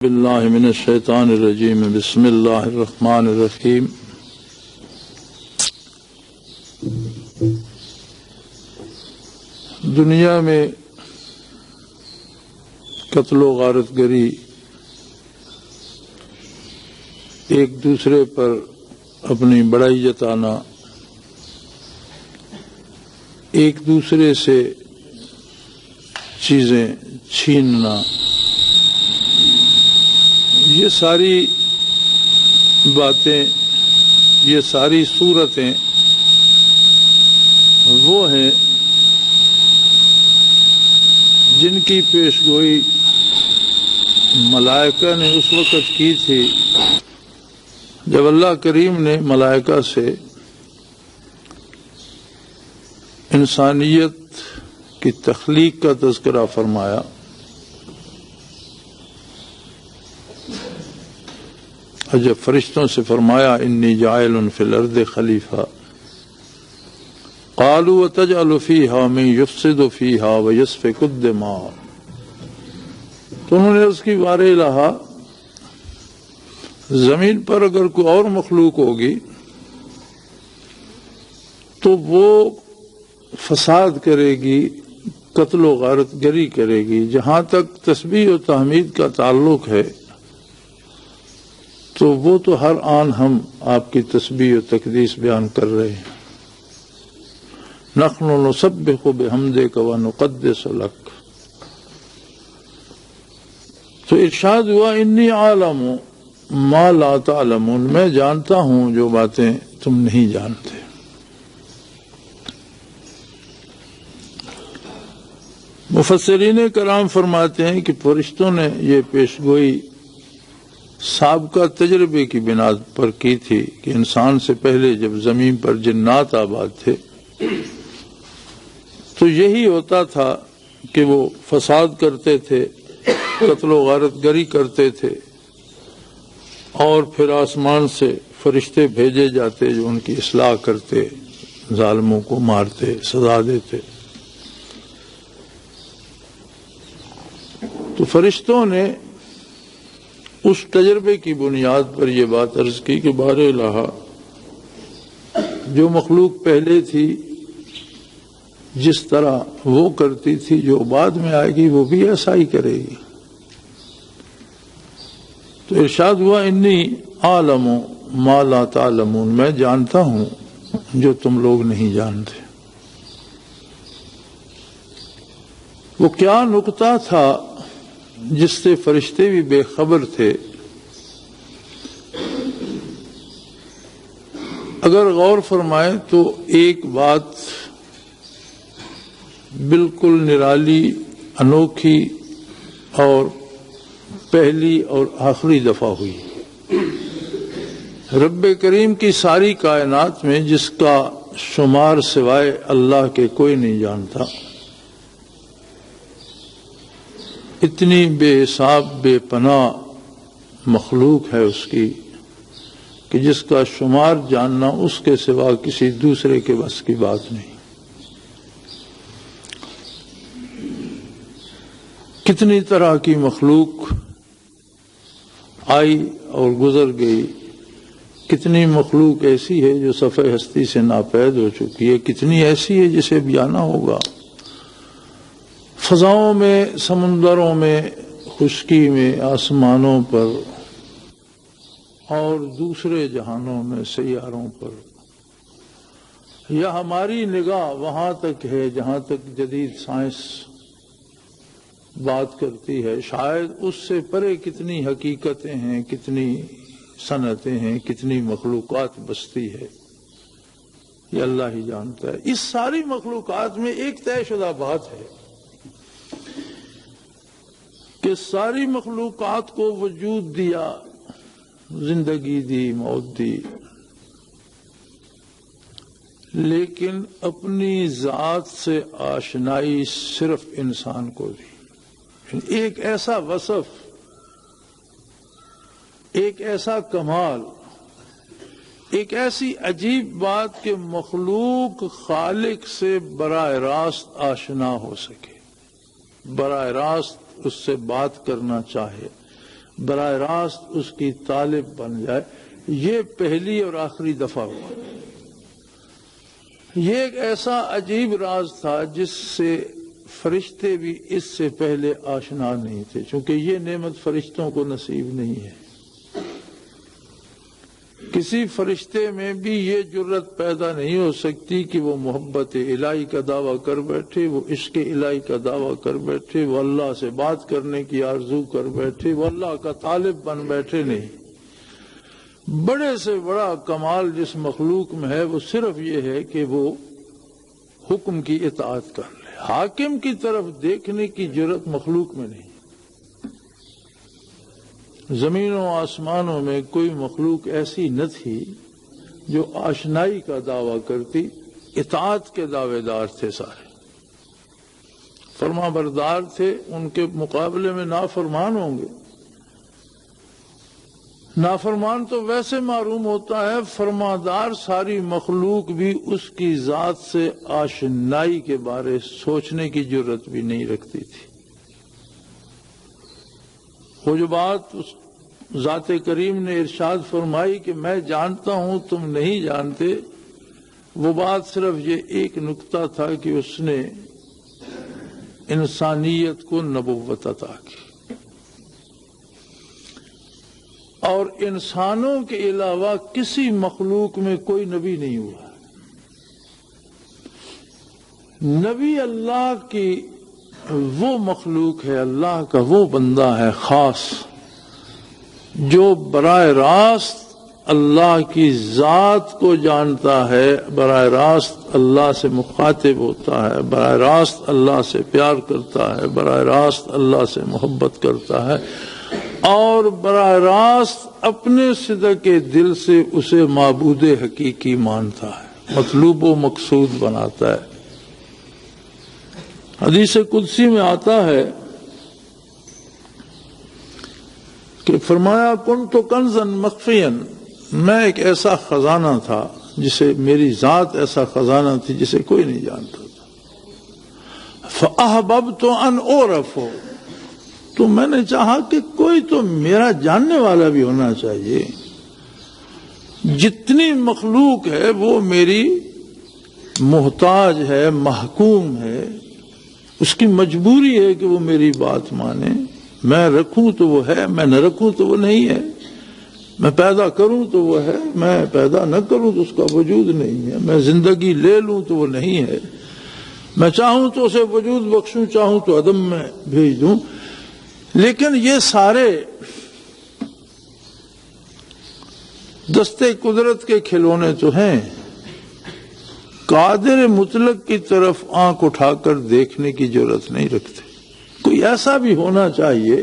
باللہ من الشیطان الرجیم بسم اللہ الرحمن الرحیم دنیا میں قتل و غارت گری، ایک دوسرے پر اپنی بڑائی جتانا، ایک دوسرے سے چیزیں چھیننا، یہ ساری باتیں، یہ ساری صورتیں وہ ہیں جن کی پیشگوئی ملائکہ نے اس وقت کی تھی جب اللہ کریم نے ملائکہ سے انسانیت کی تخلیق کا تذکرہ فرمایا۔ اور جب فرشتوں سے فرمایا انی جاعل فی الارض خلیفہ، قالوا وتجعل فیہا من یفسد فیہا ویسفک الدماء، تو انہوں نے اس کی بار الہ، زمین پر اگر کوئی اور مخلوق ہوگی تو وہ فساد کرے گی، قتل و غارت گری کرے گی۔ جہاں تک تسبیح و تحمید کا تعلق ہے تو وہ تو ہر آن ہم آپ کی تسبیح و تقدیس بیان کر رہے ہیں۔ نحن نسبح بحمدک ونقدس لک، تو ارشاد ہوا انی عالم ما لا تعلمون، میں جانتا ہوں جو باتیں تم نہیں جانتے۔ مفسرین کرام فرماتے ہیں کہ فرشتوں نے یہ پیشگوئی سابقہ تجربے کی بنا پر کی تھی کہ انسان سے پہلے جب زمین پر جنات آباد تھے تو یہی ہوتا تھا کہ وہ فساد کرتے تھے، قتل و غارت گری کرتے تھے، اور پھر آسمان سے فرشتے بھیجے جاتے جو ان کی اصلاح کرتے، ظالموں کو مارتے، سزا دیتے۔ تو فرشتوں نے اس تجربے کی بنیاد پر یہ بات عرض کی کہ بار الہ، جو مخلوق پہلے تھی جس طرح وہ کرتی تھی، جو بعد میں آئے گی وہ بھی ایسا ہی کرے گی۔ تو ارشاد ہوا انی عالم ما لا تعلمون، میں جانتا ہوں جو تم لوگ نہیں جانتے۔ وہ کیا نکتہ تھا جس سے فرشتے بھی بے خبر تھے؟ اگر غور فرمائیں تو ایک بات بالکل نرالی، انوکھی اور پہلی اور آخری دفعہ ہوئی۔ رب کریم کی ساری کائنات میں جس کا شمار سوائے اللہ کے کوئی نہیں جانتا، اتنی بے حساب بے پناہ مخلوق ہے اس کی کہ جس کا شمار جاننا اس کے سوا کسی دوسرے کے بس کی بات نہیں۔ کتنی طرح کی مخلوق آئی اور گزر گئی، کتنی مخلوق ایسی ہے جو صفحہ ہستی سے ناپید ہو چکی ہے، کتنی ایسی ہے جسے اب جانا ہوگا۔ فضاؤں میں، سمندروں میں، خشکی میں، آسمانوں پر اور دوسرے جہانوں میں، سیاروں پر، یا ہماری نگاہ وہاں تک ہے جہاں تک جدید سائنس بات کرتی ہے، شاید اس سے پرے کتنی حقیقتیں ہیں، کتنی صنعتیں ہیں، کتنی مخلوقات بستی ہے، یہ اللہ ہی جانتا ہے۔ اس ساری مخلوقات میں ایک طے شدہ بات ہے کہ ساری مخلوقات کو وجود دیا، زندگی دی، موت دی، لیکن اپنی ذات سے آشنائی صرف انسان کو دی۔ ایک ایسا وصف، ایک ایسا کمال، ایک ایسی عجیب بات کہ مخلوق خالق سے براہ راست آشنا ہو سکے، براہ راست اس سے بات کرنا چاہے، براہ راست اس کی طالب بن جائے، یہ پہلی اور آخری دفعہ ہوا۔ یہ ایک ایسا عجیب راز تھا جس سے فرشتے بھی اس سے پہلے آشنا نہیں تھے، چونکہ یہ نعمت فرشتوں کو نصیب نہیں ہے۔ کسی فرشتے میں بھی یہ جرت پیدا نہیں ہو سکتی کہ وہ محبت الہی کا دعویٰ کر بیٹھے، وہ عشق الہی کا دعویٰ کر بیٹھے، وہ اللہ سے بات کرنے کی آرزو کر بیٹھے، وہ اللہ کا طالب بن بیٹھے۔ نہیں، بڑے سے بڑا کمال جس مخلوق میں ہے وہ صرف یہ ہے کہ وہ حکم کی اطاعت کر لے۔ حاکم کی طرف دیکھنے کی جرت مخلوق میں نہیں۔ زمینوں آسمانوں میں کوئی مخلوق ایسی نہ تھی جو آشنائی کا دعویٰ کرتی، اطاعت کے دعوے دار تھے، سارے فرما بردار تھے، ان کے مقابلے میں نافرمان ہوں گے۔ نافرمان تو ویسے معروم ہوتا ہے، فرمادار ساری مخلوق بھی اس کی ذات سے آشنائی کے بارے سوچنے کی جرت بھی نہیں رکھتی تھی۔ وہ جو بات ذات کریم نے ارشاد فرمائی کہ میں جانتا ہوں تم نہیں جانتے، وہ بات صرف یہ ایک نقطہ تھا کہ اس نے انسانیت کو نبوت عطا کی، اور انسانوں کے علاوہ کسی مخلوق میں کوئی نبی نہیں ہوا۔ نبی اللہ کی وہ مخلوق ہے، اللہ کا وہ بندہ ہے خاص جو براہ راست اللہ کی ذات کو جانتا ہے، براہ راست اللہ سے مخاطب ہوتا ہے، براہ راست اللہ سے پیار کرتا ہے، براہ راست اللہ سے محبت کرتا ہے، اور براہ راست اپنے صدق دل سے اسے معبود حقیقی مانتا ہے، مطلوب و مقصود بناتا ہے۔ حدیث قدسی میں آتا ہے کہ فرمایا کنت کنزا مخفیا، میں ایک ایسا خزانہ تھا جسے میری ذات ایسا خزانہ تھی جسے کوئی نہیں جانتا تھا۔ فأحببت ان اعرف، تو میں نے چاہا کہ کوئی تو میرا جاننے والا بھی ہونا چاہیے۔ جتنی مخلوق ہے وہ میری محتاج ہے، محکوم ہے، اس کی مجبوری ہے کہ وہ میری بات مانے۔ میں رکھوں تو وہ ہے، میں نہ رکھوں تو وہ نہیں ہے، میں پیدا کروں تو وہ ہے، میں پیدا نہ کروں تو اس کا وجود نہیں ہے، میں زندگی لے لوں تو وہ نہیں ہے، میں چاہوں تو اسے وجود بخشوں، چاہوں تو عدم میں بھیج دوں۔ لیکن یہ سارے دستے قدرت کے کھلونے تو ہیں، قادر مطلق کی طرف آنکھ اٹھا کر دیکھنے کی جرات نہیں رکھتے۔ کوئی ایسا بھی ہونا چاہیے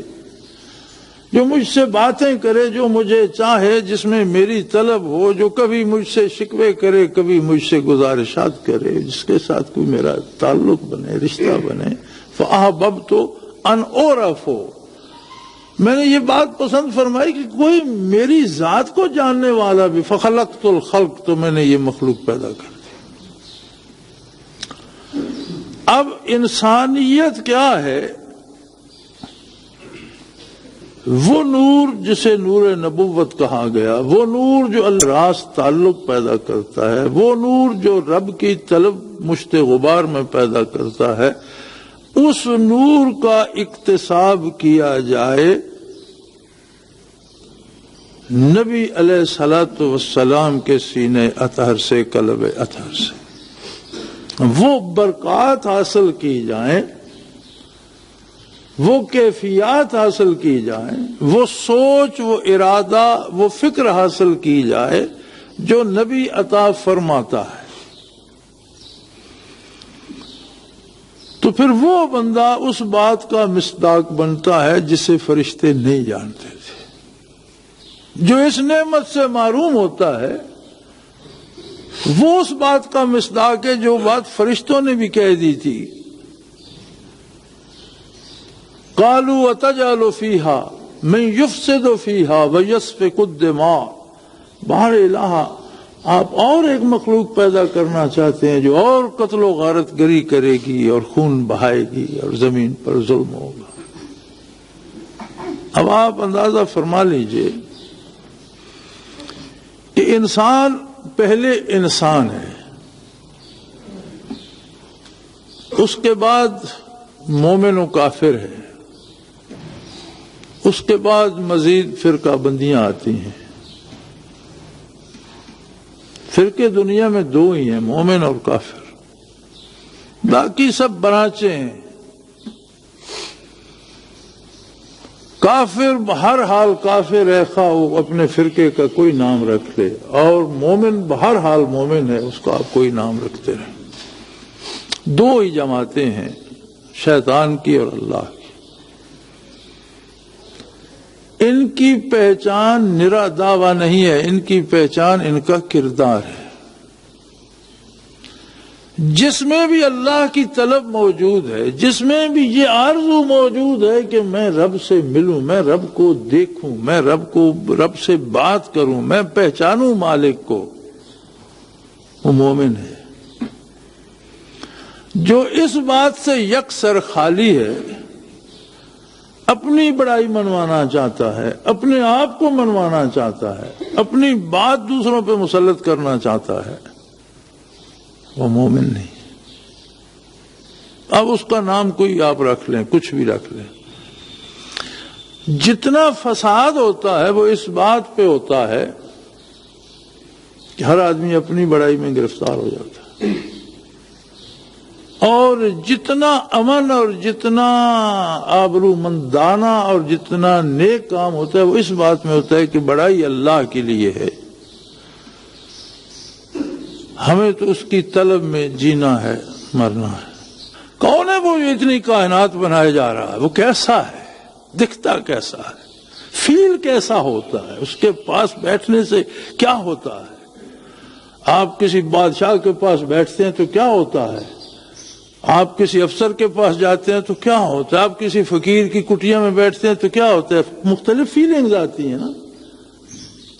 جو مجھ سے باتیں کرے، جو مجھے چاہے، جس میں میری طلب ہو، جو کبھی مجھ سے شکوے کرے، کبھی مجھ سے گزارشات کرے، جس کے ساتھ کوئی میرا تعلق بنے، رشتہ بنے۔ فأحببت ان اعرف، میں نے یہ بات پسند فرمائی کہ کوئی میری ذات کو جاننے والا بھی۔ فخلقت الخلق، تو میں نے یہ مخلوق پیدا کر دی۔ اب انسانیت کیا ہے؟ وہ نور جسے نور نبوت کہا گیا، وہ نور جو اللہ راست تعلق پیدا کرتا ہے، وہ نور جو رب کی طلب مشت غبار میں پیدا کرتا ہے، اس نور کا اکتساب کیا جائے نبی علیہ الصلوۃ والسلام کے سینے اطہر سے، قلب اطہر سے، وہ برکات حاصل کی جائیں، وہ کیفیات حاصل کی جائیں، وہ سوچ، وہ ارادہ، وہ فکر حاصل کی جائے جو نبی عطا فرماتا ہے، تو پھر وہ بندہ اس بات کا مصداق بنتا ہے جسے فرشتے نہیں جانتے تھے۔ جو اس نعمت سے محروم ہوتا ہے وہ اس بات کا مصداق ہے جو بات فرشتوں نے بھی کہہ دی تھی۔ قالوا وتجعل فيها من يفسد فيها ويسفك الدماء، بہر الہ آپ اور ایک مخلوق پیدا کرنا چاہتے ہیں جو اور قتل و غارت گری کرے گی اور خون بہائے گی اور زمین پر ظلم ہوگا۔ اب آپ اندازہ فرما لیجئے کہ انسان پہلے انسان ہے، اس کے بعد مومن و کافر ہے، اس کے بعد مزید فرقہ بندیاں آتی ہیں۔ فرقے دنیا میں دو ہی ہیں، مومن اور کافر، باقی سب برانچیں ہیں۔ کافر بہر حال کافر ہے، خواہ وہ اپنے فرقے کا کوئی نام رکھ لے، اور مومن بہر حال مومن ہے، اس کا آپ کوئی نام رکھتے رہیں۔ دو ہی جماعتیں ہیں، شیطان کی اور اللہ کی۔ ان کی پہچان نرا دعویٰ نہیں ہے، ان کی پہچان ان کا کردار ہے۔ جس میں بھی اللہ کی طلب موجود ہے، جس میں بھی یہ آرزو موجود ہے کہ میں رب سے ملوں، میں رب کو دیکھوں، میں رب سے بات کروں، میں پہچانوں مالک کو، وہ مومن ہے۔ جو اس بات سے یکسر خالی ہے، اپنی بڑائی منوانا چاہتا ہے، اپنے آپ کو منوانا چاہتا ہے، اپنی بات دوسروں پہ مسلط کرنا چاہتا ہے، وہ مومن نہیں۔ اب اس کا نام کوئی آپ رکھ لیں، کچھ بھی رکھ لیں۔ جتنا فساد ہوتا ہے وہ اس بات پہ ہوتا ہے کہ ہر آدمی اپنی بڑائی میں گرفتار ہو جاتا ہے، اور جتنا امن اور جتنا آبرومندانہ اور جتنا نیک کام ہوتا ہے وہ اس بات میں ہوتا ہے کہ بڑائی اللہ کے لیے ہے، ہمیں تو اس کی طلب میں جینا ہے، مرنا ہے۔ کون ہے وہ جو اتنی کائنات بنایا جا رہا ہے؟ وہ کیسا ہے؟ دکھتا کیسا ہے؟ فیل کیسا ہوتا ہے؟ اس کے پاس بیٹھنے سے کیا ہوتا ہے؟ آپ کسی بادشاہ کے پاس بیٹھتے ہیں تو کیا ہوتا ہے؟ آپ کسی افسر کے پاس جاتے ہیں تو کیا ہوتا ہے؟ آپ کسی فقیر کی کٹیا میں بیٹھتے ہیں تو کیا ہوتا ہے؟ مختلف فیلنگز آتی ہیں نا۔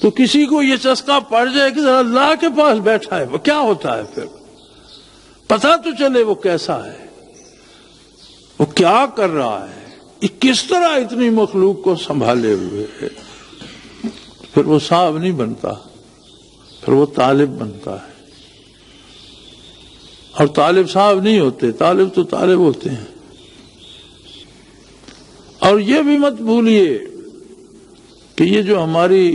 تو کسی کو یہ چسکا پڑ جائے کہ ذرا اللہ کے پاس بیٹھا ہے، وہ کیا ہوتا ہے؟ پھر پتہ تو چلے وہ کیسا ہے، وہ کیا کر رہا ہے، یہ کس طرح اتنی مخلوق کو سنبھالے ہوئے ہے۔ پھر وہ صاحب نہیں بنتا، پھر وہ طالب بنتا ہے۔ اور طالب صاحب نہیں ہوتے، طالب تو طالب ہوتے ہیں۔ اور یہ بھی مت بھولیے کہ یہ جو ہماری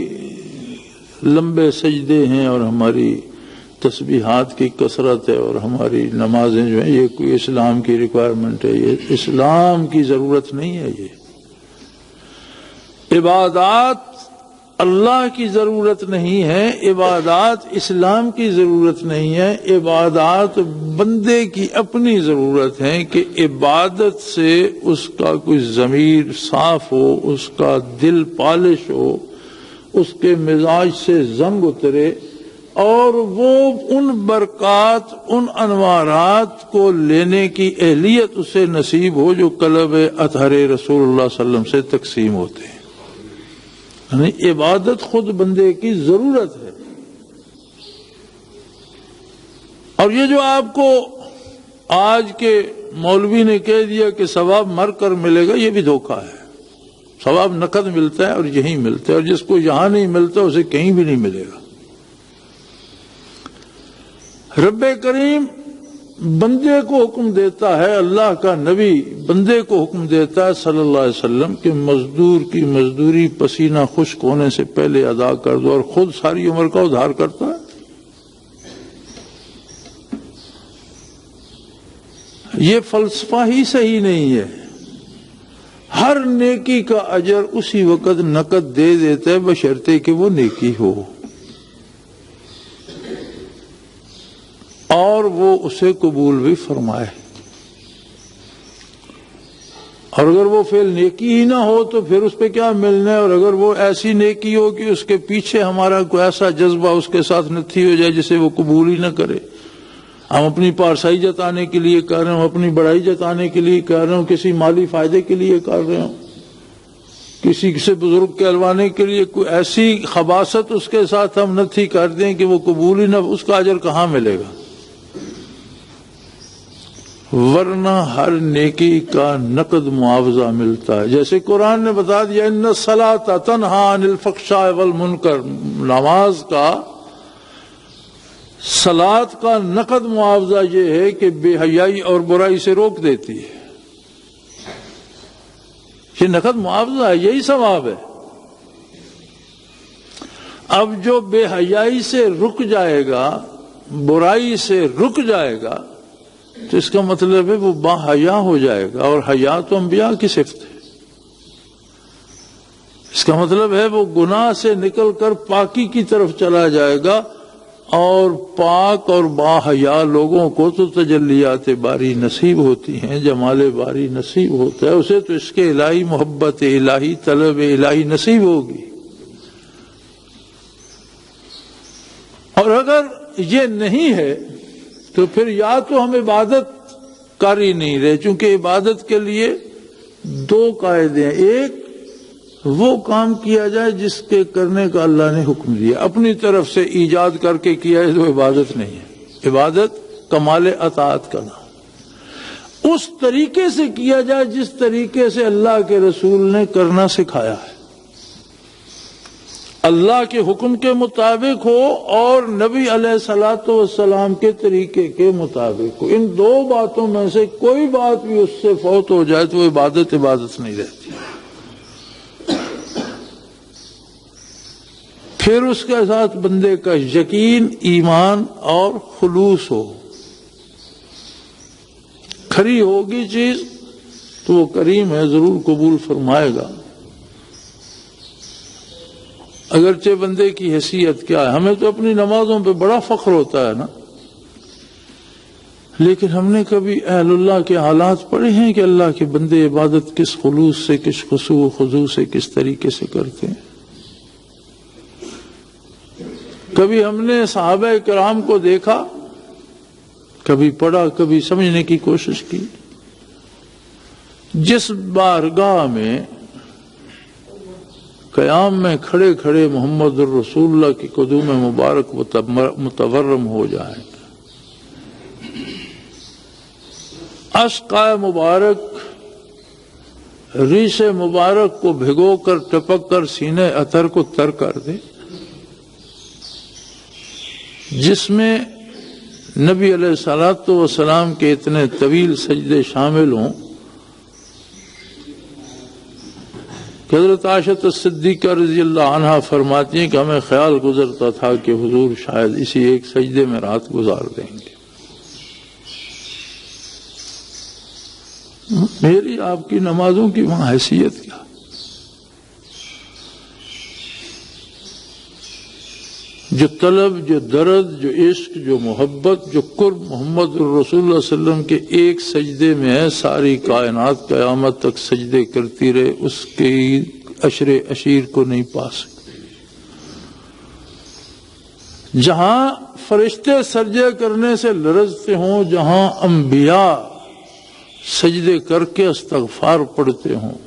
لمبے سجدے ہیں اور ہماری تسبیحات کی کثرت ہے اور ہماری نمازیں جو ہیں، یہ کوئی اسلام کی ریکوائرمنٹ ہے؟ یہ اسلام کی ضرورت نہیں ہے۔ یہ عبادات اللہ کی ضرورت نہیں ہے، عبادات اسلام کی ضرورت نہیں ہے، عبادات بندے کی اپنی ضرورت ہے کہ عبادت سے اس کا کوئی ضمیر صاف ہو، اس کا دل پالش ہو، اس کے مزاج سے زنگ اترے، اور وہ ان برکات، ان انوارات کو لینے کی اہلیت اسے نصیب ہو جو قلب اطہر رسول اللہ صلی اللہ علیہ وسلم سے تقسیم ہوتے ہیں۔ یعنی عبادت خود بندے کی ضرورت ہے۔ اور یہ جو آپ کو آج کے مولوی نے کہہ دیا کہ ثواب مر کر ملے گا، یہ بھی دھوکہ ہے۔ ثواب نقد ملتا ہے اور یہیں ملتا ہے، اور جس کو یہاں نہیں ملتا اسے کہیں بھی نہیں ملے گا۔ رب کریم بندے کو حکم دیتا ہے، اللہ کا نبی بندے کو حکم دیتا ہے صلی اللہ علیہ وسلم کہ مزدور کی مزدوری پسینہ خشک ہونے سے پہلے ادا کر دو، اور خود ساری عمر کا ادھار کرتا ہے۔ یہ فلسفہ ہی صحیح نہیں ہے۔ ہر نیکی کا اجر اسی وقت نقد دے دیتا ہے بشرطے کہ وہ نیکی ہو، اور وہ اسے قبول بھی فرمائے۔ اور اگر وہ فعل نیکی ہی نہ ہو تو پھر اس پہ کیا ملنا ہے؟ اور اگر وہ ایسی نیکی ہو کہ اس کے پیچھے ہمارا کوئی ایسا جذبہ اس کے ساتھ نتھی ہو جائے جسے وہ قبول ہی نہ کرے، ہم اپنی پارسائی جتانے کے لیے کر رہے ہوں، اپنی بڑائی جتانے کے لیے کر رہے ہوں، کسی مالی فائدے کے لیے کر رہے ہوں، کسی سے بزرگ کہلوانے کے لیے، کوئی ایسی خباثت اس کے ساتھ ہم نتھی کر دیں کہ وہ قبول ہی نہ، اس کا اجر کہاں ملے گا؟ ورنہ ہر نیکی کا نقد معاوضہ ملتا ہے. جیسے قرآن نے بتا دیا ان الصلاۃ تنہی عن الفحشاء والمنکر، نماز کا، صلاۃ کا نقد معاوضہ یہ ہے کہ بے حیائی اور برائی سے روک دیتی ہے. یہ نقد معاوضہ ہے، یہی ثواب ہے. اب جو بے حیائی سے رک جائے گا، برائی سے رک جائے گا، تو اس کا مطلب ہے وہ با حیا ہو جائے گا، اور حیا تو انبیاء کی صفت ہے. اس کا مطلب ہے وہ گناہ سے نکل کر پاکی کی طرف چلا جائے گا، اور پاک اور با حیا لوگوں کو تو تجلیات باری نصیب ہوتی ہیں، جمال باری نصیب ہوتا ہے، اسے تو اس کے الہی محبت الہی، طلب الہی نصیب ہوگی. اور اگر یہ نہیں ہے تو پھر یا تو ہم عبادت کر ہی نہیں رہے، چونکہ عبادت کے لیے دو قاعدے ہیں. ایک وہ کام کیا جائے جس کے کرنے کا اللہ نے حکم دیا، اپنی طرف سے ایجاد کر کے کیا ہے تو عبادت نہیں ہے. عبادت کمال اطاعت کا نام. اس طریقے سے کیا جائے جس طریقے سے اللہ کے رسول نے کرنا سکھایا ہے، اللہ کے حکم کے مطابق ہو اور نبی علیہ الصلوۃ والسلام کے طریقے کے مطابق ہو. ان دو باتوں میں سے کوئی بات بھی اس سے فوت ہو جائے تو وہ عبادت نہیں رہتی. پھر اس کے ساتھ بندے کا یقین، ایمان اور خلوص ہو. کھری ہوگی چیز تو وہ کریم ہے، ضرور قبول فرمائے گا. اگرچہ بندے کی حیثیت کیا ہے، ہمیں تو اپنی نمازوں پہ بڑا فخر ہوتا ہے نا، لیکن ہم نے کبھی اہل اللہ کے حالات پڑھے ہیں کہ اللہ کے بندے عبادت کس خلوص سے، کس خشوع و خضوع سے، کس طریقے سے کرتے ہیں؟ کبھی ہم نے صحابہ کرام کو دیکھا، کبھی پڑھا، کبھی سمجھنے کی کوشش کی. جس بارگاہ میں قیام میں کھڑے کھڑے محمد الرسول اللہ کی قدوم مبارک متورم ہو جائیں، اشقائے مبارک ریش مبارک کو بھگو کر ٹپک کر سینے اطہر کو تر کر دے، جس میں نبی علیہ الصلوۃ والسلام کے اتنے طویل سجدے شامل ہوں کہ حضرت عائشہ صدیقہ رضی اللہ عنہا فرماتی ہیں کہ ہمیں خیال گزرتا تھا کہ حضور شاید اسی ایک سجدے میں رات گزار دیں گے. میری آپ کی نمازوں کی وہاں حیثیت کیا؟ جو طلب، جو درد، جو عشق، جو محبت، جو قرب محمد الرسول اللہ علیہ وسلم کے ایک سجدے میں ہے، ساری کائنات قیامت تک سجدے کرتی رہے، اس کی عشر عشیر کو نہیں پا سکتے. جہاں فرشتے سجدے کرنے سے لرزتے ہوں، جہاں انبیاء سجدے کر کے استغفار پڑھتے ہوں،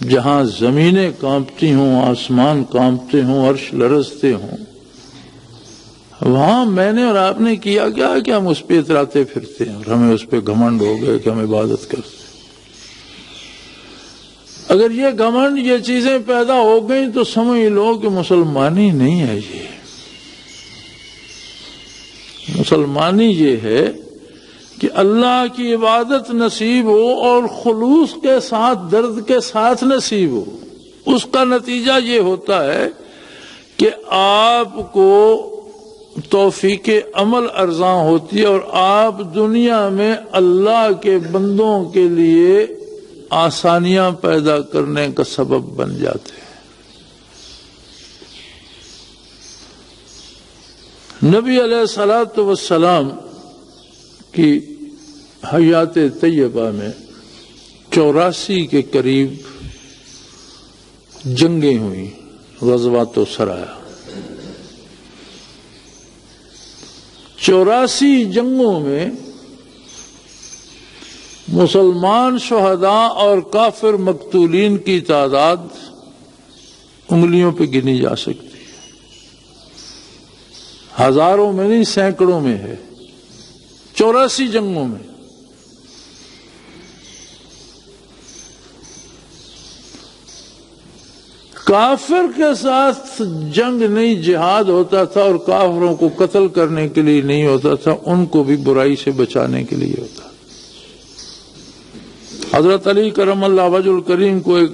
جہاں زمینیں کانپتی ہوں، آسمان کانپتے ہوں، عرش لرزتے ہوں، وہاں میں نے اور آپ نے کیا کیا کہ ہم اس پہ اتراتے پھرتے ہیں اور ہمیں اس پہ گھمنڈ ہو گئے کہ ہم عبادت کرتے ہیں. اگر یہ گھمنڈ، یہ چیزیں پیدا ہو گئیں تو سمجھ لو کہ مسلمانی نہیں ہے. یہ مسلمانی یہ ہے کہ اللہ کی عبادت نصیب ہو اور خلوص کے ساتھ، درد کے ساتھ نصیب ہو. اس کا نتیجہ یہ ہوتا ہے کہ آپ کو توفیق عمل ارزاں ہوتی ہے اور آپ دنیا میں اللہ کے بندوں کے لیے آسانیاں پیدا کرنے کا سبب بن جاتے ہیں. نبی علیہ الصلوۃ والسلام کی حیات طیبہ میں 84 کے قریب جنگیں ہوئیں، غزوات و سرایا. 84 جنگوں میں مسلمان شہداء اور کافر مقتولین کی تعداد انگلیوں پہ گنی جا سکتی ہے. ہزاروں میں نہیں سینکڑوں میں ہے، 84 جنگوں میں۔ کافر کے ساتھ جنگ نہیں جہاد ہوتا تھا، اور کافروں کو قتل کرنے کے لیے نہیں ہوتا تھا، ان کو بھی برائی سے بچانے کے لیے ہوتا۔ حضرت علی کرم اللہ وجہ الکریم کو ایک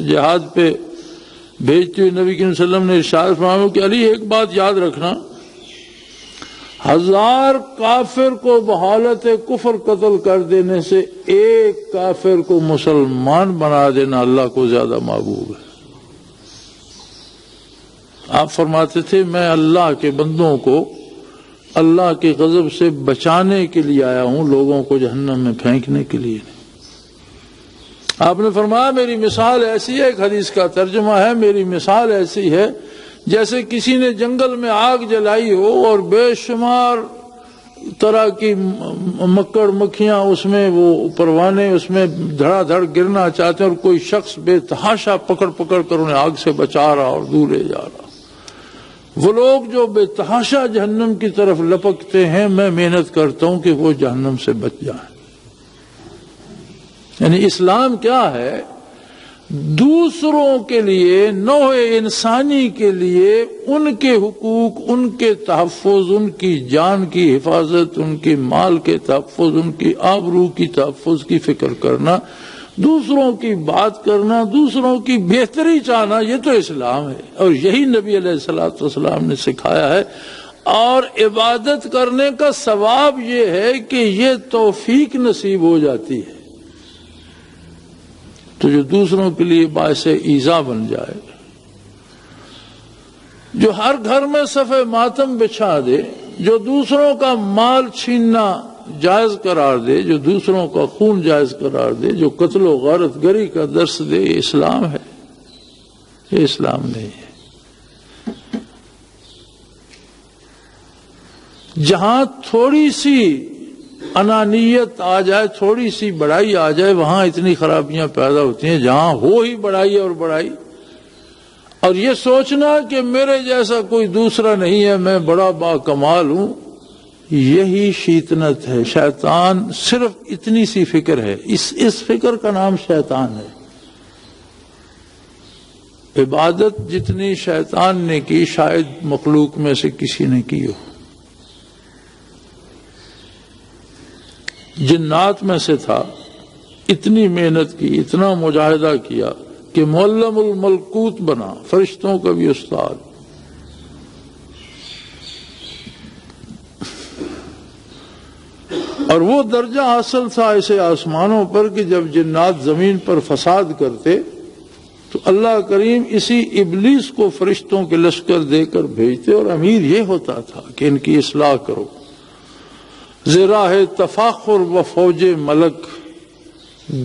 جہاد پہ بھیجتے ہوئے نبی کریم صلی اللہ علیہ وسلم نے ارشاد فرمایا کہ علی ایک بات یاد رکھنا، 1000 کافر کو بحالت کفر قتل کر دینے سے ایک کافر کو مسلمان بنا دینا اللہ کو زیادہ محبوب ہے۔ آپ فرماتے تھے میں اللہ کے بندوں کو اللہ کے غضب سے بچانے کے لیے آیا ہوں، لوگوں کو جہنم میں پھینکنے کے لیے نہیں۔ آپ نے فرمایا میری مثال ایسی ہے، ایک حدیث کا ترجمہ ہے، میری مثال ایسی ہے جیسے کسی نے جنگل میں آگ جلائی ہو اور بے شمار طرح کی مکڑ مکھیاں اس میں، وہ پروانے اس میں دھڑا دھڑ گرنا چاہتے ہیں، اور کوئی شخص بے تحاشا پکڑ پکڑ کر انہیں آگ سے بچا رہا اور دور لے جا رہا۔ وہ لوگ جو بے تحاشا جہنم کی طرف لپکتے ہیں، میں محنت کرتا ہوں کہ وہ جہنم سے بچ جائیں۔ یعنی اسلام کیا ہے؟ دوسروں کے لیے، نوع انسانی کے لیے ان کے حقوق، ان کے تحفظ، ان کی جان کی حفاظت، ان کے مال کے تحفظ، ان کی آبرو کی تحفظ کی فکر کرنا، دوسروں کی بات کرنا، دوسروں کی بہتری چاہنا، یہ تو اسلام ہے، اور یہی نبی علیہ الصلوۃ والسلام نے سکھایا ہے۔ اور عبادت کرنے کا ثواب یہ ہے کہ یہ توفیق نصیب ہو جاتی ہے تو جو دوسروں کے لیے باعث ایذا بن جائے، جو ہر گھر میں صف ماتم بچھا دے، جو دوسروں کا مال چھیننا جائز قرار دے، جو دوسروں کا خون جائز قرار دے، جو قتل و غارت گری کا درس دے، یہ اسلام ہے، یہ اسلام نہیں ہے۔ جہاں تھوڑی سی انانیت آ جائے، تھوڑی سی بڑائی آ جائے، وہاں اتنی خرابیاں پیدا ہوتی ہیں۔ جہاں ہو ہی بڑائی اور بڑائی، اور یہ سوچنا کہ میرے جیسا کوئی دوسرا نہیں ہے، میں بڑا با کمال ہوں، یہی شیطنت ہے۔ شیطان صرف اتنی سی فکر ہے، اس فکر کا نام شیطان ہے۔ عبادت جتنی شیطان نے کی شاید مخلوق میں سے کسی نے کی ہو۔ جنات میں سے تھا، اتنی محنت کی، اتنا مجاہدہ کیا کہ معلم الملکوت بنا، فرشتوں کا بھی استاد۔ اور وہ درجہ حاصل تھا اسے آسمانوں پر کہ جب جنات زمین پر فساد کرتے تو اللہ کریم اسی ابلیس کو فرشتوں کے لشکر دے کر بھیجتے، اور امیر یہ ہوتا تھا کہ ان کی اصلاح کرو۔ زراہ تفاخر و فوج ملک،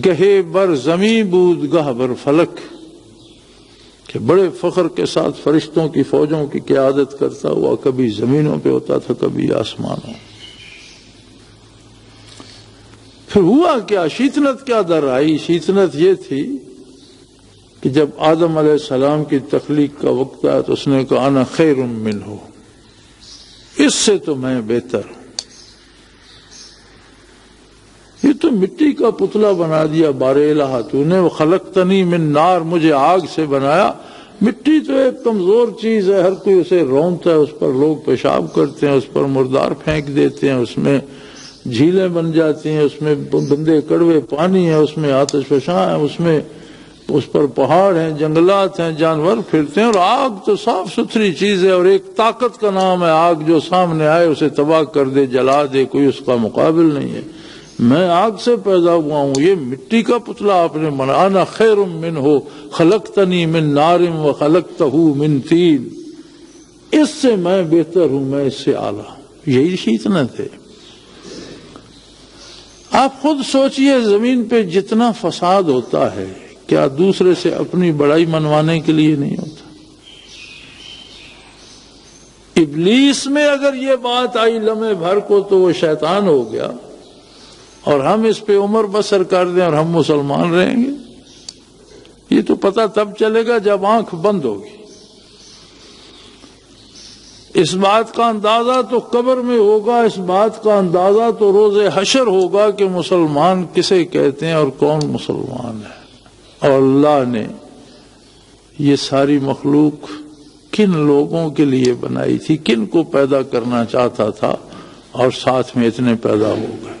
گہے بر زمین بود گہ بر فلک، کہ بڑے فخر کے ساتھ فرشتوں کی فوجوں کی قیادت کرتا ہوا کبھی زمینوں پہ ہوتا تھا، کبھی آسمانوں۔ پھر ہوا کیا؟ شیطنت کیا در آئی؟ شیطنت یہ تھی کہ جب آدم علیہ السلام کی تخلیق کا وقت آیا تو اس نے کہا انا خیر منہ، اس سے تو میں بہتر ہوں۔ یہ تو مٹی کا پتلا بنا دیا، بار الہ تو نے خلقتنی من نار، مجھے آگ سے بنایا۔ مٹی تو ایک کمزور چیز ہے، ہر کوئی اسے رونتا ہے، اس پر لوگ پیشاب کرتے ہیں، اس پر مردار پھینک دیتے ہیں، اس میں جھیلیں بن جاتی ہیں، اس میں گندے کڑوے پانی ہے، اس میں آتش فشاں ہے، اس پر پہاڑ ہیں، جنگلات ہیں، جانور پھرتے ہیں۔ اور آگ تو صاف ستھری چیز ہے، اور ایک طاقت کا نام ہے آگ، جو سامنے آئے اسے تباہ کر دے، جلا دے، کوئی اس کا مقابل نہیں ہے۔ میں آگ سے پیدا ہوا ہوں، یہ مٹی کا پتلا آپ نے بنا۔ انا خیر منہ خلقتنی من نار و خلقتہ من طین، اس سے میں بہتر ہوں، میں اس سے اعلیٰ ہوں۔ یہی شیطنت ہے۔ آپ خود سوچئے زمین پہ جتنا فساد ہوتا ہے، کیا دوسرے سے اپنی بڑائی منوانے کے لیے نہیں ہوتا؟ ابلیس میں اگر یہ بات آئی لمحے بھر کو تو وہ شیطان ہو گیا، اور ہم اس پہ عمر بسر کر دیں اور ہم مسلمان رہیں گے؟ یہ تو پتہ تب چلے گا جب آنکھ بند ہوگی۔ اس بات کا اندازہ تو قبر میں ہوگا، اس بات کا اندازہ تو روز حشر ہوگا کہ مسلمان کسے کہتے ہیں اور کون مسلمان ہے، اور اللہ نے یہ ساری مخلوق کن لوگوں کے لیے بنائی تھی، کن کو پیدا کرنا چاہتا تھا، اور ساتھ میں اتنے پیدا ہو گئے۔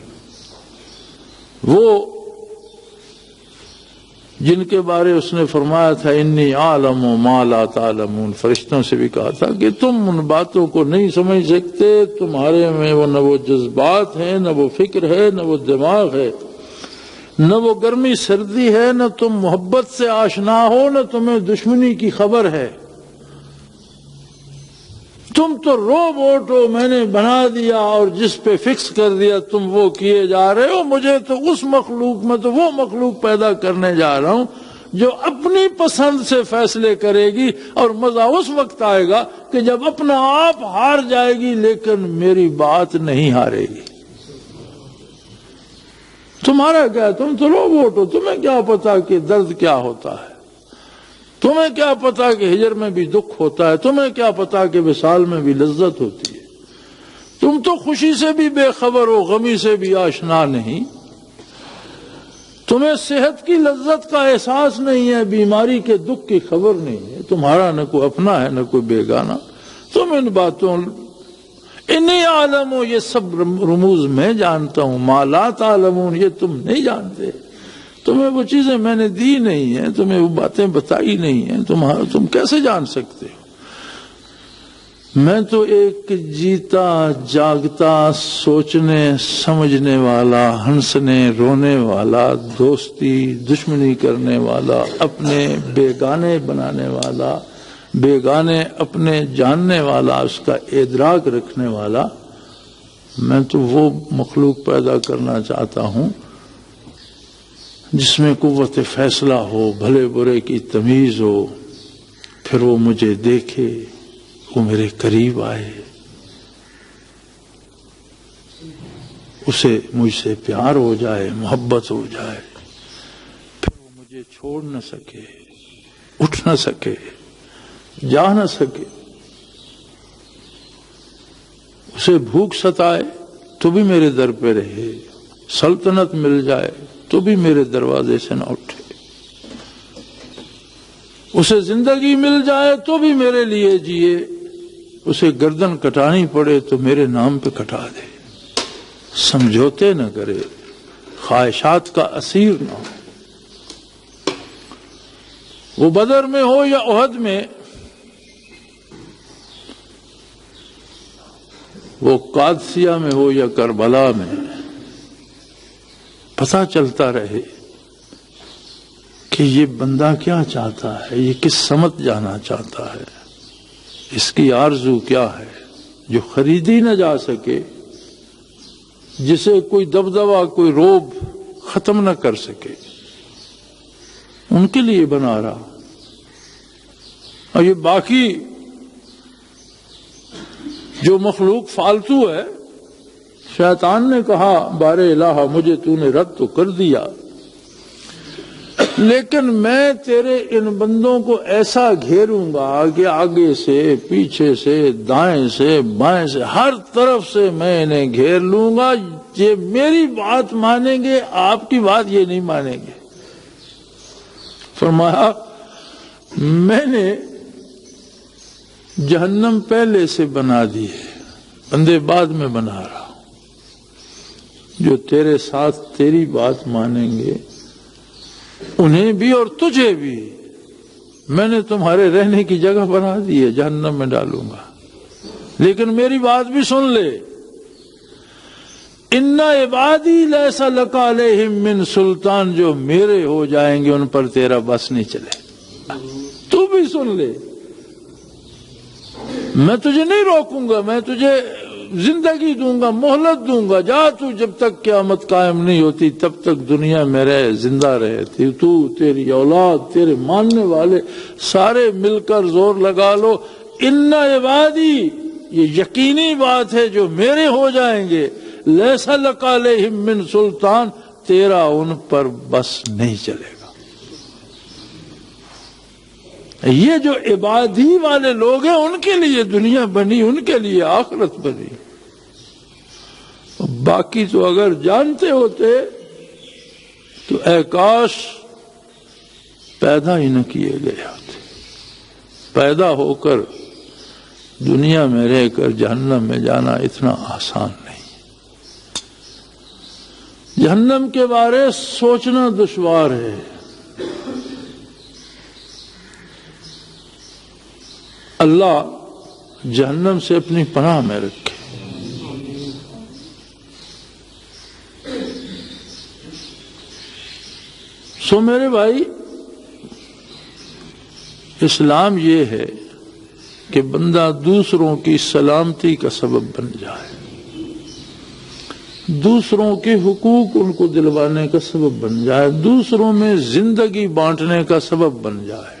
وہ جن کے بارے اس نے فرمایا تھا انی عالم ما لا تعلمون، فرشتوں سے بھی کہا تھا کہ تم ان باتوں کو نہیں سمجھ سکتے، تمہارے میں وہ نہ وہ جذبات ہیں، نہ وہ فکر ہے، نہ وہ دماغ ہے، نہ وہ گرمی سردی ہے، نہ تم محبت سے آشنا ہو، نہ تمہیں دشمنی کی خبر ہے۔ تم تو روبوٹ ہو، میں نے بنا دیا اور جس پہ فکس کر دیا تم وہ کیے جا رہے ہو۔ مجھے تو اس مخلوق میں تو وہ مخلوق پیدا کرنے جا رہا ہوں جو اپنی پسند سے فیصلے کرے گی، اور مزہ اس وقت آئے گا کہ جب اپنا آپ ہار جائے گی لیکن میری بات نہیں ہارے گی۔ تمہارا کیا، تم تو روبوٹ ہو، تمہیں کیا پتا کہ درد کیا ہوتا ہے، تمہیں کیا پتا کہ ہجر میں بھی دکھ ہوتا ہے، تمہیں کیا پتا کہ وصال میں بھی لذت ہوتی ہے، تم تو خوشی سے بھی بے خبر ہو، غمی سے بھی آشنا نہیں، تمہیں صحت کی لذت کا احساس نہیں ہے، بیماری کے دکھ کی خبر نہیں ہے، تمہارا نہ کوئی اپنا ہے نہ کوئی بیگانہ۔ تم ان باتوں انی عالم ہو، یہ سب رموز میں جانتا ہوں، ما لا تعلمون، یہ تم نہیں جانتے، تمہیں وہ چیزیں میں نے دی نہیں ہیں، تمہیں وہ باتیں بتائی نہیں ہیں، تم کیسے جان سکتے ہو؟ میں تو ایک جیتا جاگتا سوچنے سمجھنے والا، ہنسنے رونے والا، دوستی دشمنی کرنے والا، اپنے بیگانے بنانے والا، بیگانے اپنے جاننے والا، اس کا ادراک رکھنے والا، میں تو وہ مخلوق پیدا کرنا چاہتا ہوں جس میں قوت فیصلہ ہو، بھلے برے کی تمیز ہو، پھر وہ مجھے دیکھے، وہ میرے قریب آئے، اسے مجھ سے پیار ہو جائے، محبت ہو جائے، پھر وہ مجھے چھوڑ نہ سکے، اٹھ نہ سکے، جا نہ سکے، اسے بھوک ستائے تو بھی میرے در پہ رہے، سلطنت مل جائے تو بھی میرے دروازے سے نہ اٹھے، اسے زندگی مل جائے تو بھی میرے لیے جیے، اسے گردن کٹانی پڑے تو میرے نام پہ کٹا دے، سمجھوتے نہ کرے، خواہشات کا اسیر نہ ہو۔ وہ بدر میں ہو یا احد میں، وہ قادسیہ میں ہو یا کربلا میں، پتہ چلتا رہے کہ یہ بندہ کیا چاہتا ہے، یہ کس سمت جانا چاہتا ہے، اس کی آرزو کیا ہے، جو خریدی نہ جا سکے، جسے کوئی دبدبہ کوئی روب ختم نہ کر سکے، ان کے لیے بنا رہا۔ اور یہ باقی جو مخلوق فالتو ہے، شیطان نے کہا بار الہ مجھے تو نے رد تو کر دیا، لیکن میں تیرے ان بندوں کو ایسا گھیروں گا کہ آگے سے، پیچھے سے، دائیں سے، بائیں سے، ہر طرف سے میں انہیں گھیر لوں گا، یہ میری بات مانیں گے، آپ کی بات یہ نہیں مانیں گے۔ فرمایا میں نے جہنم پہلے سے بنا دی ہے، بندے بعد میں بنا رہا ہوں، جو تیرے ساتھ تیری بات مانیں گے انہیں بھی اور تجھے بھی میں نے تمہارے رہنے کی جگہ بنا دی ہے، جہنم میں ڈالوں گا، لیکن میری بات بھی سن لے، ان عبادی لیس لک علیہم من سلطان، جو میرے ہو جائیں گے ان پر تیرا بس نہیں چلے، تو بھی سن لے، میں تجھے نہیں روکوں گا، میں تجھے زندگی دوں گا، مہلت دوں گا، جا تو جب تک قیامت قائم نہیں ہوتی تب تک دنیا میں رہے، زندہ رہے، تو تیری اولاد، تیرے ماننے والے سارے مل کر زور لگا لو، ان عبادی، یہ یقینی بات ہے جو میرے ہو جائیں گے، لیس لک علیہم من سلطان، تیرا ان پر بس نہیں چلے گا۔ یہ جو عبادی والے لوگ ہیں ان کے لیے دنیا بنی، ان کے لیے آخرت بنی. باقی تو اگر جانتے ہوتے تو اے کاش پیدا ہی نہ کیے گئے ہوتے. پیدا ہو کر دنیا میں رہ کر جہنم میں جانا اتنا آسان نہیں. جہنم کے بارے سوچنا دشوار ہے. اللہ جہنم سے اپنی پناہ میں رکھے. سو میرے بھائی، اسلام یہ ہے کہ بندہ دوسروں کی سلامتی کا سبب بن جائے، دوسروں کے حقوق ان کو دلوانے کا سبب بن جائے، دوسروں میں زندگی بانٹنے کا سبب بن جائے.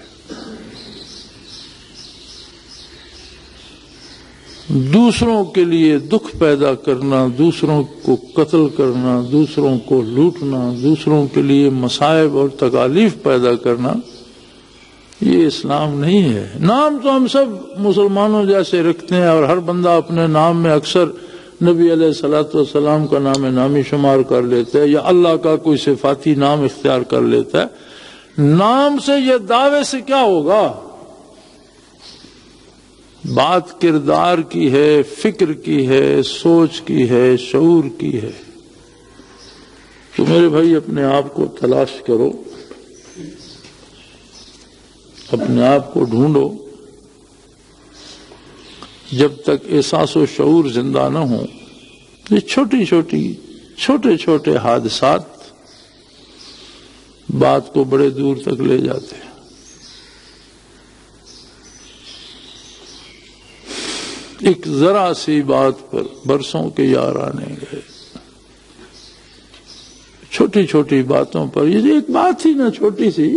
دوسروں کے لیے دکھ پیدا کرنا، دوسروں کو قتل کرنا، دوسروں کو لوٹنا، دوسروں کے لیے مصائب اور تکالیف پیدا کرنا، یہ اسلام نہیں ہے. نام تو ہم سب مسلمانوں جیسے رکھتے ہیں اور ہر بندہ اپنے نام میں اکثر نبی علیہ الصلوۃ والسلام کا نام نامی شمار کر لیتا ہے یا اللہ کا کوئی صفاتی نام اختیار کر لیتا ہے. نام سے یہ دعوے سے کیا ہوگا؟ بات کردار کی ہے، فکر کی ہے، سوچ کی ہے، شعور کی ہے. تو میرے بھائی اپنے آپ کو تلاش کرو، اپنے آپ کو ڈھونڈو. جب تک احساس و شعور زندہ نہ ہوں یہ چھوٹے چھوٹے حادثات بات کو بڑے دور تک لے جاتے ہیں. ایک ذرا سی بات پر برسوں کے یارانے گئے، چھوٹی چھوٹی باتوں پر. یہ ایک بات ہی نہ چھوٹی سی،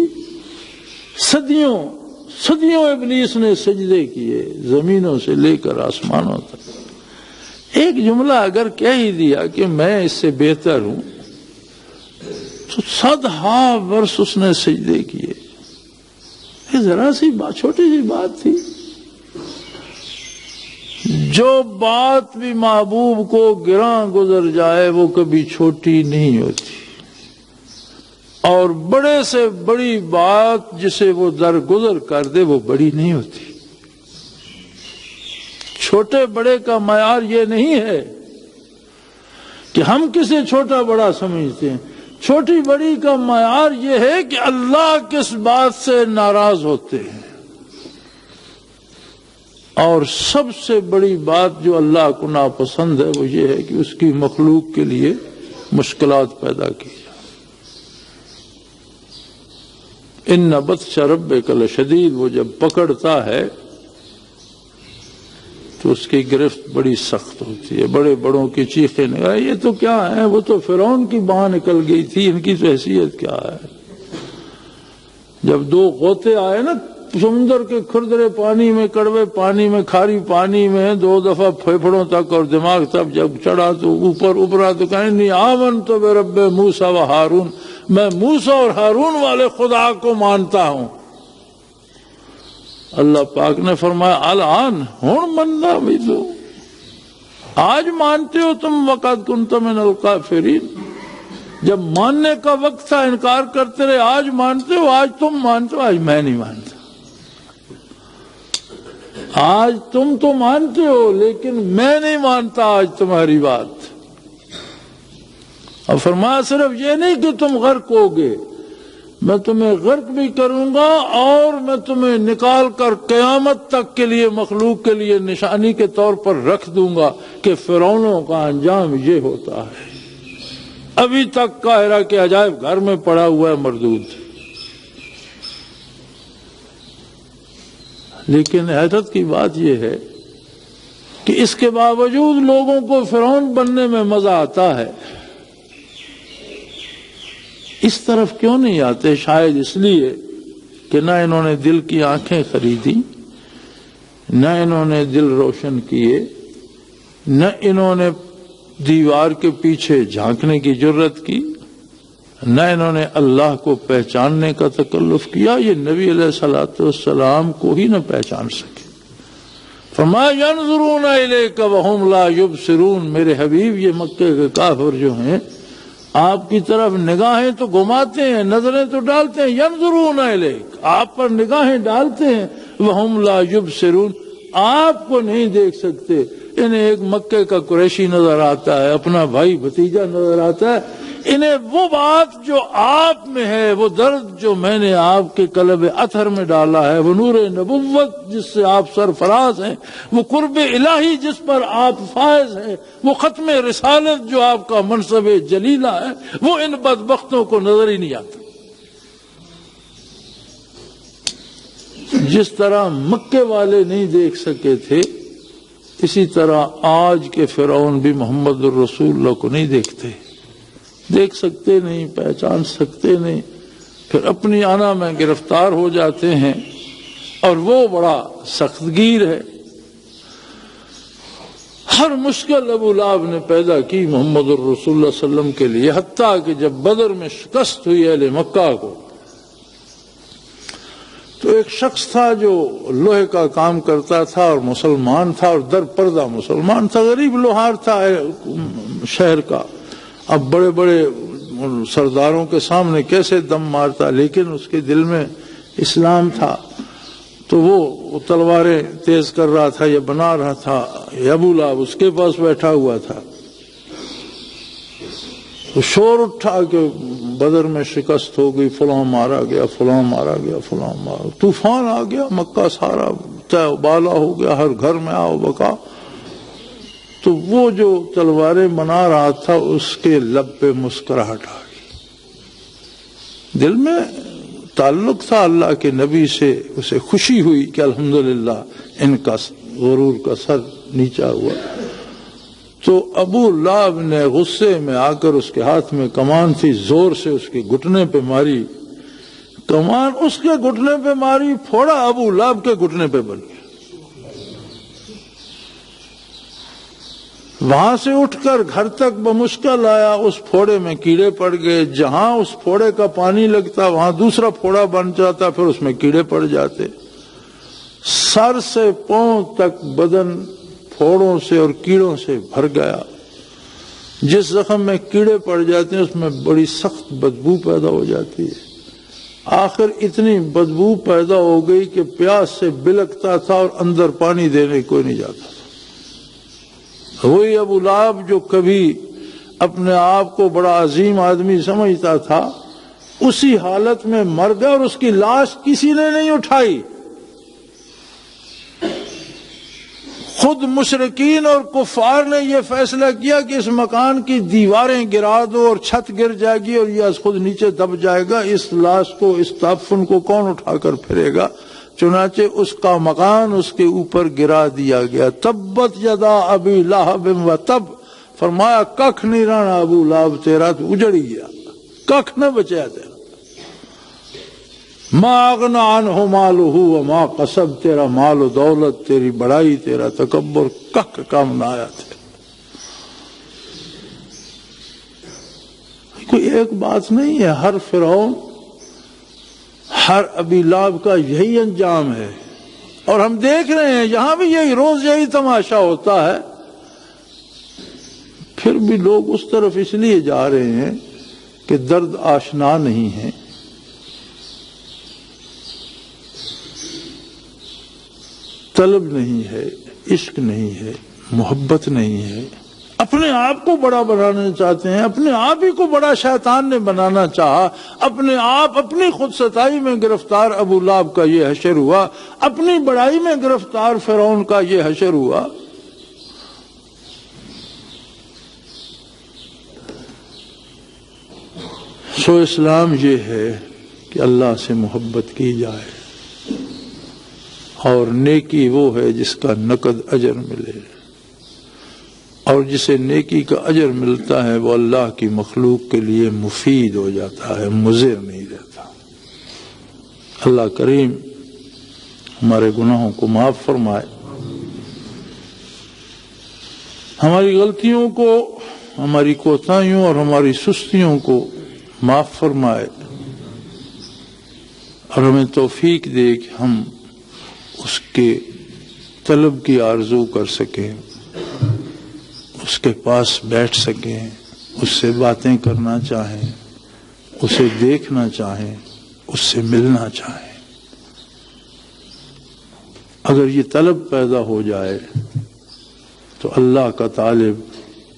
صدیوں ابلیس نے سجدے کیے زمینوں سے لے کر آسمانوں تک. ایک جملہ اگر کہہ ہی دیا کہ میں اس سے بہتر ہوں تو 100 برس اس نے سجدے کیے. یہ ذرا سی بات، چھوٹی سی بات تھی. جو بات بھی محبوب کو گراں گزر جائے وہ کبھی چھوٹی نہیں ہوتی، اور بڑے سے بڑی بات جسے وہ درگزر کر دے وہ بڑی نہیں ہوتی. چھوٹے بڑے کا معیار یہ نہیں ہے کہ ہم کسے چھوٹا بڑا سمجھتے ہیں. چھوٹی بڑی کا معیار یہ ہے کہ اللہ کس بات سے ناراض ہوتے ہیں. اور سب سے بڑی بات جو اللہ کو ناپسند ہے وہ یہ ہے کہ اس کی مخلوق کے لیے مشکلات پیدا کی جائیں. ان بطش ربک لشدید، وہ جب پکڑتا ہے تو اس کی گرفت بڑی سخت ہوتی ہے. بڑے بڑوں کی چیخیں نکال، یہ تو کیا ہے، وہ تو فرعون کی باں نکل گئی تھی، ان کی تو حیثیت کیا ہے. جب 2 غوطے آئے نا سمندر کے کھردرے پانی میں، کڑوے پانی میں، کھاری پانی میں، 2 دفعہ پھیپھڑوں تک اور دماغ تک جب چڑھا تو اوپر ابھرا تو کہیں نہیں آمنت برب موسیٰ و ہارون، میں موسیٰ اور ہارون والے خدا کو مانتا ہوں. اللہ پاک نے فرمایا الان ہن مننا بھی تو، آج مانتے ہو تم، وقت کنت من الکافرین. جب ماننے کا وقت تھا انکار کرتے رہے، آج مانتے ہو، آج تم مانتے ہو، آج میں نہیں مانتا. آج تم تو مانتے ہو لیکن میں نہیں مانتا آج تمہاری بات. اور فرمایا صرف یہ نہیں کہ تم غرق ہوگے، میں تمہیں غرق بھی کروں گا اور میں تمہیں نکال کر قیامت تک کے لیے مخلوق کے لیے نشانی کے طور پر رکھ دوں گا کہ فرعونوں کا انجام یہ ہوتا ہے. ابھی تک قاہرہ کے عجائب گھر میں پڑا ہوا ہے مردود. لیکن حیرت کی بات یہ ہے کہ اس کے باوجود لوگوں کو فرعون بننے میں مزہ آتا ہے. اس طرف کیوں نہیں آتے؟ شاید اس لیے کہ نہ انہوں نے دل کی آنکھیں خریدی، نہ انہوں نے دل روشن کیے، نہ انہوں نے دیوار کے پیچھے جھانکنے کی جرت کی. نہ انہوں نے اللہ کو پہچاننے کا تکلف کیا، یہ نبی علیہ الصلوۃ والسلام کو ہی نہ پہچان سکے۔ فما ینظرون الیک وہم لا یبصرون، میرے حبیب یہ مکے کے کافر جو ہیں آپ کی طرف نگاہیں تو گھماتے ہیں، نظریں تو ڈالتے ہیں، ینظرون الیک، آپ پر نگاہیں ڈالتے ہیں، وہم لا یبصرون، آپ کو نہیں دیکھ سکتے۔ انہیں ایک مکے کا قریشی نظر آتا ہے، اپنا بھائی بھتیجا نظر آتا ہے، انہیں وہ بات جو آپ میں ہے، وہ درد جو میں نے آپ کے قلب اطہر میں ڈالا ہے، وہ نور نبوت جس سے آپ سرفراز ہیں، وہ قرب الہی جس پر آپ فائز ہیں، وہ ختم رسالت جو آپ کا منصب جلیلہ ہے، وہ ان بدبختوں کو نظر ہی نہیں آتا۔ جس طرح مکے والے نہیں دیکھ سکے تھے، اسی طرح آج کے فرعون بھی محمد الرسول اللہ کو نہیں دیکھتے، دیکھ سکتے نہیں، پہچان سکتے نہیں، پھر اپنی انا میں گرفتار ہو جاتے ہیں، اور وہ بڑا سخت گیر ہے۔ ہر مشکل ابو لہب نے پیدا کی محمد الرسول اللہ صلی اللہ علیہ وسلم کے لیے، حتیٰ کہ جب بدر میں شکست ہوئی اہل مکہ کو، تو ایک شخص تھا جو لوہے کا کام کرتا تھا اور مسلمان تھا، اور در پردہ مسلمان تھا، غریب لوہار تھا شہر کا، اب بڑے بڑے سرداروں کے سامنے کیسے دم مارتا، لیکن اس کے دل میں اسلام تھا، تو وہ تلواریں تیز کر رہا تھا یا بنا رہا تھا، ابو لہب اس کے پاس بیٹھا ہوا تھا۔ تو شور اٹھا کہ بدر میں شکست ہو گئی، فلاں مارا گیا، فلاں مارا گیا، فلاں مارا، طوفان آ گیا، مکہ سارا بالا ہو گیا، ہر گھر میں آؤ بکا۔ تو وہ جو تلواریں بنا رہا تھا اس کے لب پہ مسکراہٹ آ گئی، دل میں تعلق تھا اللہ کے نبی سے، اسے خوشی ہوئی کہ الحمدللہ ان کا غرور کا سر نیچا ہوا۔ تو ابو لہب نے غصے میں آ کر، اس کے ہاتھ میں کمان تھی، زور سے اس کے گھٹنے پہ ماری، کمان اس کے گھٹنے پہ ماری، پھوڑا ابو لہب کے گھٹنے پہ بن گیا۔ وہاں سے اٹھ کر گھر تک بمشکل آیا، اس پھوڑے میں کیڑے پڑ گئے، جہاں اس پھوڑے کا پانی لگتا وہاں دوسرا پھوڑا بن جاتا، پھر اس میں کیڑے پڑ جاتے۔ سر سے پاؤں تک بدن پھوڑوں سے اور کیڑوں سے بھر گیا۔ جس زخم میں کیڑے پڑ جاتے ہیں اس میں بڑی سخت بدبو پیدا ہو جاتی ہے۔ آخر اتنی بدبو پیدا ہو گئی کہ پیاس سے بلکتا تھا اور اندر پانی دینے کوئی نہیں جاتا تھا۔ وہی ابو لہب جو کبھی اپنے آپ کو بڑا عظیم آدمی سمجھتا تھا، اسی حالت میں مر گیا، اور اس کی لاش کسی نے نہیں اٹھائی۔ خود مشرکین اور کفار نے یہ فیصلہ کیا کہ اس مکان کی دیواریں گرا دو اور چھت گر جائے گی اور یہ خود نیچے دب جائے گا، اس لاش کو، اس تعفن کو کون اٹھا کر پھرے گا؟ چنانچہ اس کا مکان اس کے اوپر گرا دیا گیا۔ تبت یدا ابی لہب و تب، فرمایا ککھ نہیں رہنا ابو لہب تیرا، تو اجڑ گیا، ککھ نہ بچیا تیرا۔ ما اغنى عنہ مالہ وما کسب، تیرا مال و دولت، تیری بڑائی، تیرا تکبر ککھ کام نہ آیا تھا۔ کوئی ایک بات نہیں ہے، ہر فرعون، ہر ابی لہب کا یہی انجام ہے، اور ہم دیکھ رہے ہیں یہاں بھی یہی روز یہی تماشا ہوتا ہے۔ پھر بھی لوگ اس طرف اس لیے جا رہے ہیں کہ درد آشنا نہیں ہے، طلب نہیں ہے، عشق نہیں ہے، محبت نہیں ہے، اپنے آپ کو بڑا بنانا چاہتے ہیں، اپنے آپ ہی کو بڑا شیطان نے بنانا چاہا، اپنے آپ اپنی خود ستائی میں گرفتار ابو لہب کا یہ حشر ہوا، اپنی بڑائی میں گرفتار فرعون کا یہ حشر ہوا۔ سو اسلام یہ ہے کہ اللہ سے محبت کی جائے، اور نیکی وہ ہے جس کا نقد اجر ملے، اور جسے نیکی کا اجر ملتا ہے وہ اللہ کی مخلوق کے لیے مفید ہو جاتا ہے، مضر نہیں رہتا۔ اللہ کریم ہمارے گناہوں کو معاف فرمائے، ہماری غلطیوں کو، ہماری کوتاہیوں اور ہماری سستیوں کو معاف فرمائے اور ہمیں توفیق دے کہ ہم اس کے طلب کی آرزو کر سکیں، اس کے پاس بیٹھ سکیں، اس سے باتیں کرنا چاہیں، اسے دیکھنا چاہیں، اس سے ملنا چاہیں۔ اگر یہ طلب پیدا ہو جائے تو اللہ کا طالب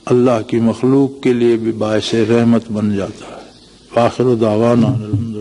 اللہ کی مخلوق کے لیے بھی باعث رحمت بن جاتا ہے۔ آخر دعوانا الحمدللہ۔